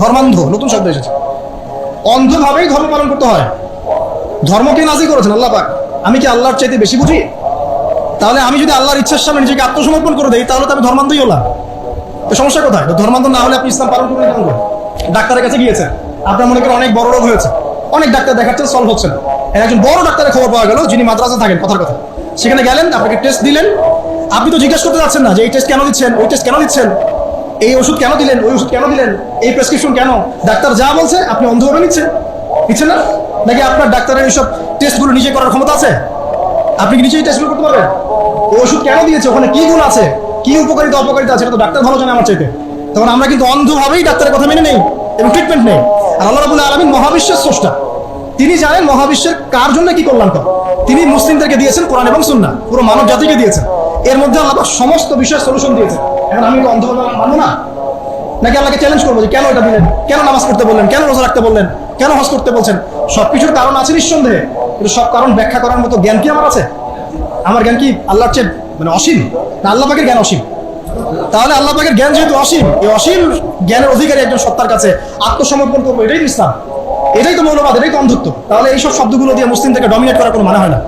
ধর্মান্ধ, নতুন শব্দ এসেছে। অন্ধভাবেই ধর্ম পালন করতে হয়। ধর্মকে নাজি করেছেন আল্লাহ পাক। আমি কি আল্লাহর চাইতে বেশি বুঝি? তাহলে আমি যদি আল্লাহর ইচ্ছার সামনে নিজেকে আত্মসমর্পণ করে দেই, তাহলে তো আমি ধর্মান্ধই হলাম। তো সমস্যা কোথায়? তো ধর্মান্ধ না হলে আপনি ইসলাম পালন করবেন কেন? ডাক্তারের কাছে গিয়েছেন, আপনার মনে করেন অনেক বড় রোগ হয়েছে, অনেক ডাক্তার দেখাচ্ছেন, সলভ হচ্ছে না। একজন বড় ডাক্তারের খবর পাওয়া গেল, যিনি মাদ্রাসা থাকেন, কথার কথা, সেখানে গেলেন, আপনাকে টেস্ট দিলেন। আপনি তো জিজ্ঞাসা করতে যাচ্ছেন না যে এই টেস্ট কেন দিচ্ছেন, ওই টেস্ট কেন দিচ্ছেন, এই ওষুধ কেন দিলেন, ওই ওষুধ কেন দিলেন, এই প্রেসক্রিপশন কেন? ডাক্তার যা বলছে আপনি অন্ধভাবে নিচ্ছেন না? নাকি আপনার ডাক্তারের এইসব টেস্টগুলো নিজে করার ক্ষমতা আছে? আপনি কি নিজেই টেস্টগুলো করতে পারবেন? ওই ওষুধ কেন দিয়েছে, ওখানে কি গুণ আছে, কি উপকারিতা অপকারিতা আছে, এটা তো ডাক্তার ভালো জানে আমার চাইতে। তখন আমরা কিন্তু অন্ধভাবেই ডাক্তারের কথা মেনে নেই এবং ট্রিটমেন্ট নেই। আর আল্লাহ রাব্বুল আলামিন মহাবিশ্বের স্রষ্টা, তিনি জানেন মহাবিশ্বের কার জন্য কি কল্যাণকর। তিনি মুসলিমদেরকে দিয়েছেন কোরআন এবং সুন্নাহ, পুরো মানব জাতিকে দিয়েছেন। এর মধ্যে আল্লাহ পাক সমস্ত বিষয়ের সলিউশন দিয়েছেন। এখন আমি অন্ধভাবে মানবো না? নাকি আল্লাহকে চ্যালেঞ্জ করবো যে কেন এটা দিলেন, কেন নামাজ পড়তে বললেন, কেন রোজা রাখতে বললেন, কেন হজ করতে বলছেন? সবকিছুর কারণ আছে নিঃসন্দেহে, কিন্তু সব কারণ ব্যাখ্যা করার মতো জ্ঞান কি আমার আছে? আমার জ্ঞান কি আল্লাহর চেয়ে অসীম, না আল্লাহ পাকের জ্ঞান অসীম? তাহলে আল্লাহ পাকের জ্ঞান যেহেতু অসীম, এই অসীম জ্ঞানের অধিকারী একজন সত্তার কাছে আত্মসমর্পণ করবো, এটাই ইসলাম, এটাই তো মৌলবাদ, এটাই তো অন্ধত্ব। তাহলে এইসব শব্দগুলো দিয়ে মুসলিম থেকে ডমিনেট করার কোনো মানে হয় না।